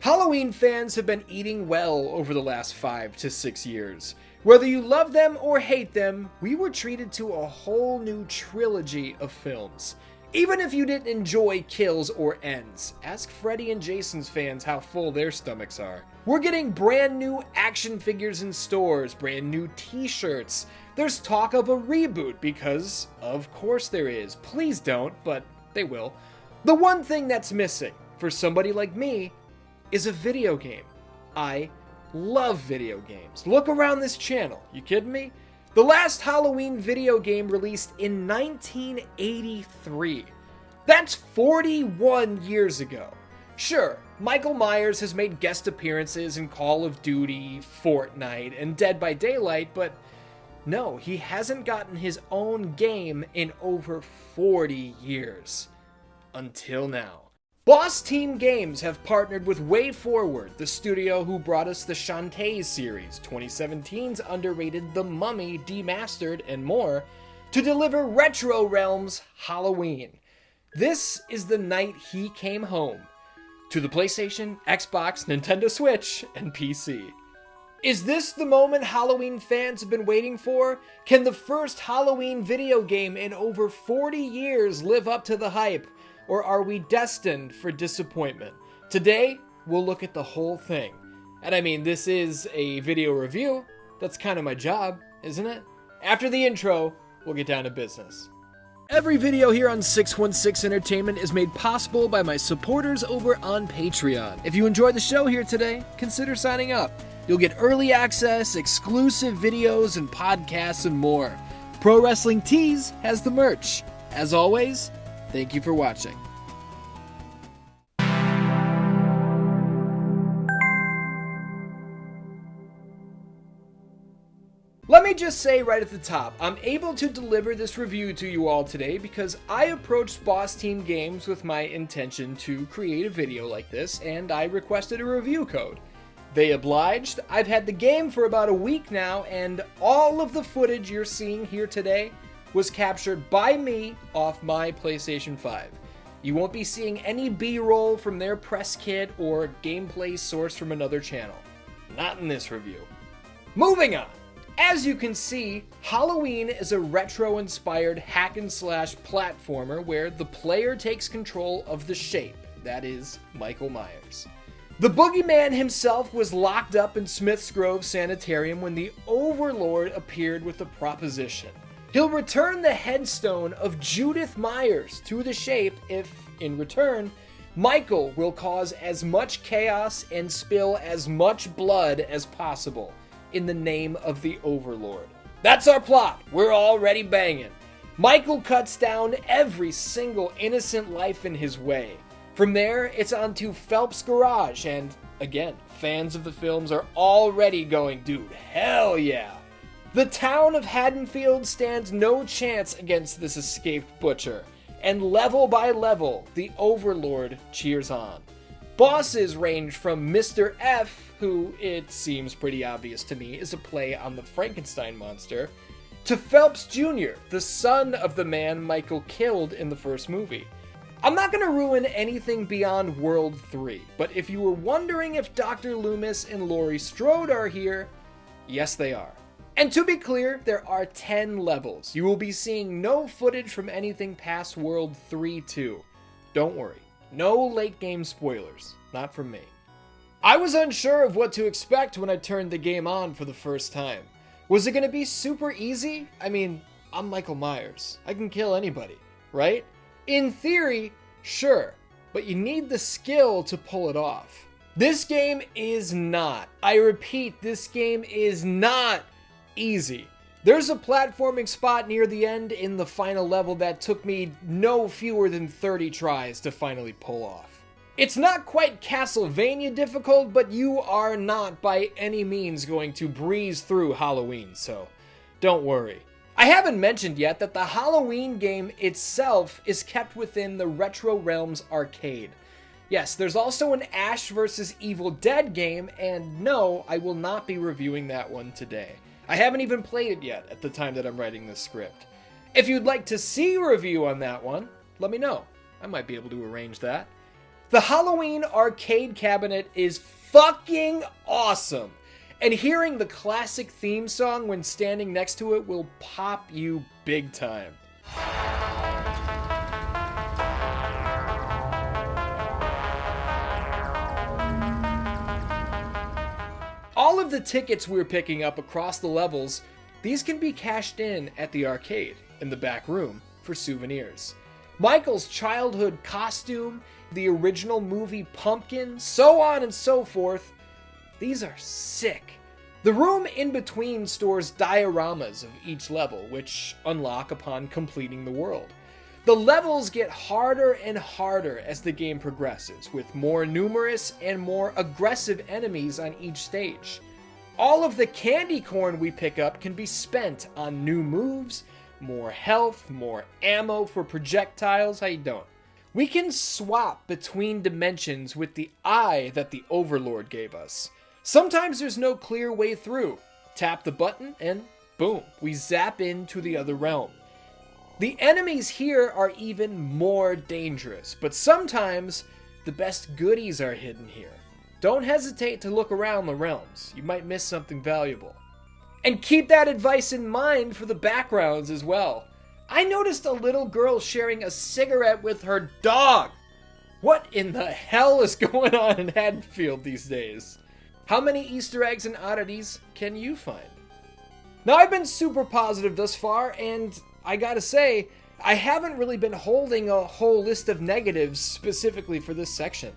Halloween fans have been eating well over the last 5 to 6 years. Whether you love them or hate them, we were treated to a whole new trilogy of films. Even if you didn't enjoy kills or ends, ask Freddy and Jason's fans how full their stomachs are. We're getting brand new action figures in stores, brand new t-shirts. There's talk of a reboot because, of course there is. Please don't, but they will. The one thing that's missing, for somebody like me, is a video game. I love video games. Look around this channel. You kidding me? The last Halloween video game released in 1983. That's 41 years ago. Sure, Michael Myers has made guest appearances in Call of Duty, Fortnite, and Dead by Daylight, but no, he hasn't gotten his own game in over 40 years. Until now. BossTeamGames have partnered with WayForward, the studio who brought us the Shantae series, 2017's underrated The Mummy, Demastered, and more, to deliver RetroRealms Halloween. This is the night he came home to the PlayStation, Xbox, Nintendo Switch, and PC. Is this the moment Halloween fans have been waiting for? Can the first Halloween video game in over 40 years live up to the hype? Or are we destined for disappointment? Today, we'll look at the whole thing. And I mean, this is a video review. That's kind of my job, isn't it? After the intro, we'll get down to business. Every video here on 616 Entertainment is made possible by my supporters over on Patreon. If you enjoyed the show here today, consider signing up. You'll get early access, exclusive videos and podcasts, and more. Pro Wrestling Tees has the merch. As always, thank you for watching. Let me just say right at the top, I'm able to deliver this review to you all today because I approached BossTeamGames with my intention to create a video like this, and I requested a review code. They obliged. I've had the game for about a week now, and all of the footage you're seeing here today was captured by me off my PlayStation 5. You won't be seeing any B-roll from their press kit or gameplay sourced from another channel. Not in this review. Moving on! As you can see, Halloween is a retro-inspired hack-and-slash platformer where the player takes control of the shape, that is, Michael Myers. The boogeyman himself was locked up in Smith's Grove Sanitarium when the Overlord appeared with a proposition. He'll return the headstone of Judith Myers to the shape if, in return, Michael will cause as much chaos and spill as much blood as possible in the name of the Overlord. That's our plot. We're already banging. Michael cuts down every single innocent life in his way. From there, it's on to Phelps' garage, and again, fans of the films are already going, dude, hell yeah. The town of Haddonfield stands no chance against this escaped butcher, and level by level, the Overlord cheers on. Bosses range from Mr. F, who, it seems pretty obvious to me, is a play on the Frankenstein monster, to Phelps Jr., the son of the man Michael killed in the first movie. I'm not going to ruin anything beyond World 3, but if you were wondering if Dr. Loomis and Laurie Strode are here, yes they are. And to be clear, there are 10 levels. You will be seeing no footage from anything past World 3 too. Don't worry. No late game spoilers. Not from me. I was unsure of what to expect when I turned the game on for the first time. Was it going to be super easy? I mean, I'm Michael Myers. I can kill anybody, right? In theory, sure, but you need the skill to pull it off. This game is not. I repeat, this game is not easy. There's a platforming spot near the end in the final level that took me no fewer than 30 tries to finally pull off. It's not quite Castlevania difficult, but you are not by any means going to breeze through Halloween, so don't worry. I haven't mentioned yet that the Halloween game itself is kept within the RetroRealms arcade. Yes, there's also an Ash vs. Evil Dead game, and no, I will not be reviewing that one today. I haven't even played it yet at the time that I'm writing this script. If you'd like to see a review on that one, let me know. I might be able to arrange that. The Halloween arcade cabinet is fucking awesome, and hearing the classic theme song when standing next to it will pop you big time. All of the tickets we're picking up across the levels, these can be cashed in at the arcade in the back room for souvenirs. Michael's childhood costume, the original movie pumpkin, so on and so forth. These are sick. The room in between stores dioramas of each level, which unlock upon completing the world. The levels get harder and harder as the game progresses, with more numerous and more aggressive enemies on each stage. All of the candy corn we pick up can be spent on new moves, more health, more ammo for projectiles. How you doing? We can swap between dimensions with the eye that the Overlord gave us. Sometimes there's no clear way through. Tap the button and boom, we zap into the other realm. The enemies here are even more dangerous, but sometimes the best goodies are hidden here. Don't hesitate to look around the realms. You might miss something valuable. And keep that advice in mind for the backgrounds as well. I noticed a little girl sharing a cigarette with her dog. What in the hell is going on in Haddonfield these days? How many Easter eggs and oddities can you find? Now, I've been super positive thus far, and I gotta say, I haven't really been holding a whole list of negatives specifically for this section.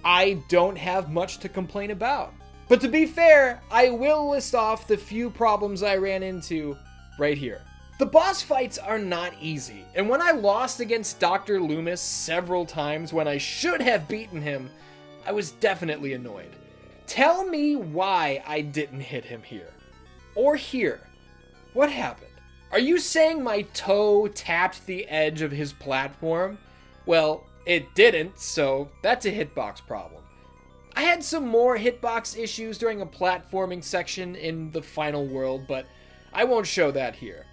I don't have much to complain about. But to be fair, I will list off the few problems I ran into right here. The boss fights are not easy, and when I lost against Dr. Loomis several times when I should have beaten him, I was definitely annoyed. Tell me why I didn't hit him here. Or here. What happened? Are you saying my toe tapped the edge of his platform? Well, it didn't, so that's a hitbox problem. I had some more hitbox issues during a platforming section in the final world, but I won't show that here.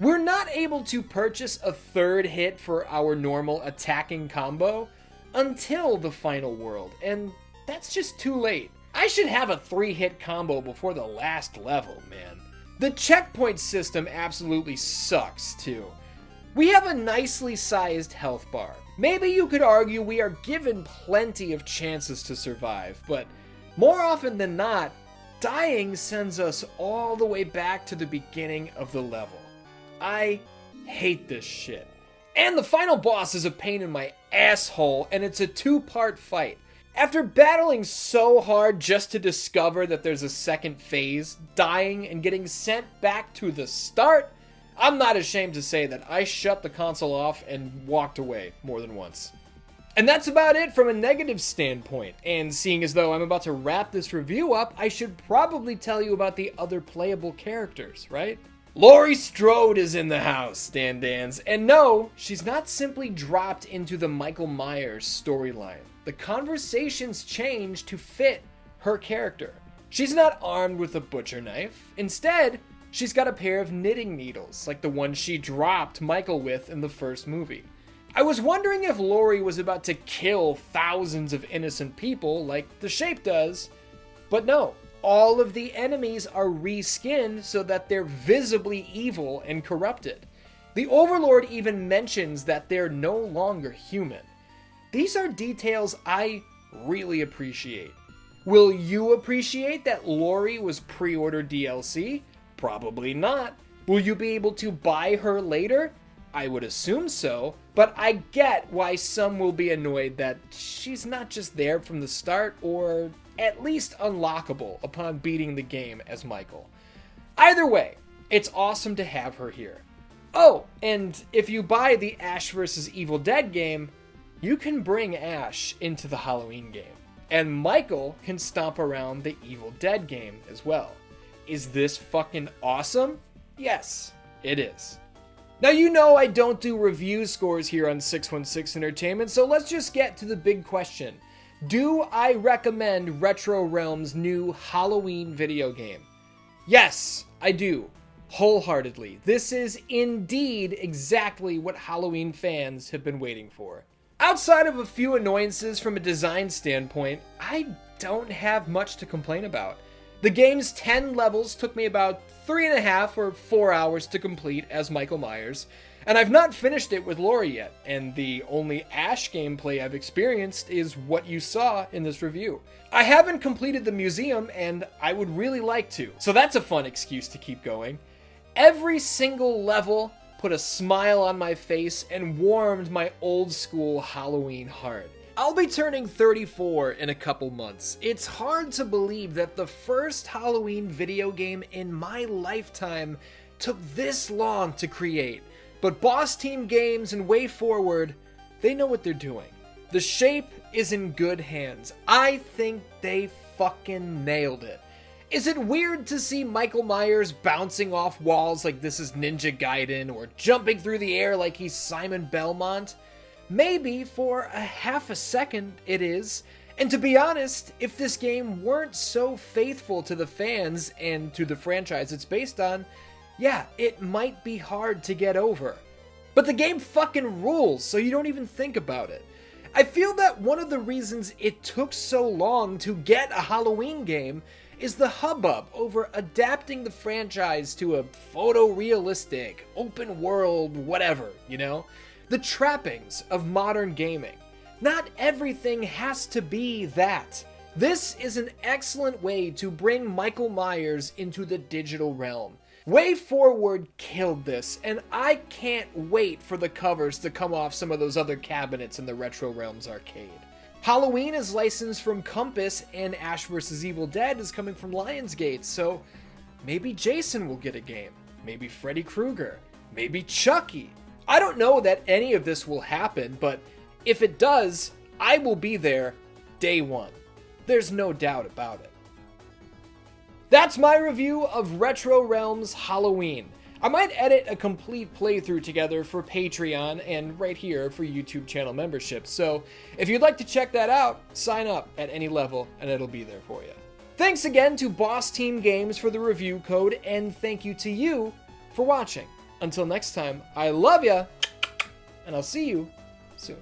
We're not able to purchase a third hit for our normal attacking combo until the final world, and that's just too late. I should have a 3-hit combo before the last level, man. The checkpoint system absolutely sucks, too. We have a nicely sized health bar. Maybe you could argue we are given plenty of chances to survive, but more often than not, dying sends us all the way back to the beginning of the level. I hate this shit. And the final boss is a pain in my asshole, and it's a 2-part fight. After battling so hard just to discover that there's a second phase, dying and getting sent back to the start, I'm not ashamed to say that I shut the console off and walked away more than once. And that's about it from a negative standpoint, and seeing as though I'm about to wrap this review up, I should probably tell you about the other playable characters, right? Laurie Strode is in the house, Dans, and no, she's not simply dropped into the Michael Myers storyline. The conversations change to fit her character. She's not armed with a butcher knife. Instead, she's got a pair of knitting needles, like the one she dropped Michael with in the first movie. I was wondering if Laurie was about to kill thousands of innocent people like the Shape does, but no. All of the enemies are reskinned so that they're visibly evil and corrupted. The Overlord even mentions that they're no longer human. These are details I really appreciate. Will you appreciate that Laurie was pre-order DLC? Probably not. Will you be able to buy her later? I would assume so, but I get why some will be annoyed that she's not just there from the start, or at least unlockable upon beating the game as Michael. Either way, it's awesome to have her here. Oh, and if you buy the Ash vs. Evil Dead game, you can bring Ash into the Halloween game. And Michael can stomp around the Evil Dead game as well. Is this fucking awesome? Yes, it is. Now you know I don't do review scores here on 616 Entertainment, so let's just get to the big question. Do I recommend RetroRealms' new Halloween video game? Yes, I do. Wholeheartedly. This is indeed exactly what Halloween fans have been waiting for. Outside of a few annoyances from a design standpoint, I don't have much to complain about. The game's 10 levels took me about 3.5 or 4 hours to complete as Michael Myers, and I've not finished it with Laura yet, and the only Ash gameplay I've experienced is what you saw in this review. I haven't completed the museum, and I would really like to, so that's a fun excuse to keep going. Every single level put a smile on my face and warmed my old school Halloween heart. I'll be turning 34 in a couple months. It's hard to believe that the first Halloween video game in my lifetime took this long to create. But BossTeamGames and WayForward, they know what they're doing. The shape is in good hands. I think they fucking nailed it. Is it weird to see Michael Myers bouncing off walls like this is Ninja Gaiden, or jumping through the air like he's Simon Belmont? Maybe for a half a second it is. And to be honest, if this game weren't so faithful to the fans and to the franchise it's based on, yeah, it might be hard to get over. But the game fucking rules, so you don't even think about it. I feel that one of the reasons it took so long to get a Halloween game is the hubbub over adapting the franchise to a photorealistic, open world, whatever, you know? The trappings of modern gaming. Not everything has to be that. This is an excellent way to bring Michael Myers into the digital realm. WayForward killed this, and I can't wait for the covers to come off some of those other cabinets in the RetroRealms arcade. Halloween is licensed from Compass, and Ash vs. Evil Dead is coming from Lionsgate, so maybe Jason will get a game. Maybe Freddy Krueger. Maybe Chucky. I don't know that any of this will happen, but if it does, I will be there day one. There's no doubt about it. That's my review of RetroRealms Halloween. I might edit a complete playthrough together for Patreon and right here for YouTube channel membership, so if you'd like to check that out, sign up at any level and it'll be there for you. Thanks again to BossTeamGames for the review code, and thank you to you for watching. Until next time, I love ya, and I'll see you soon.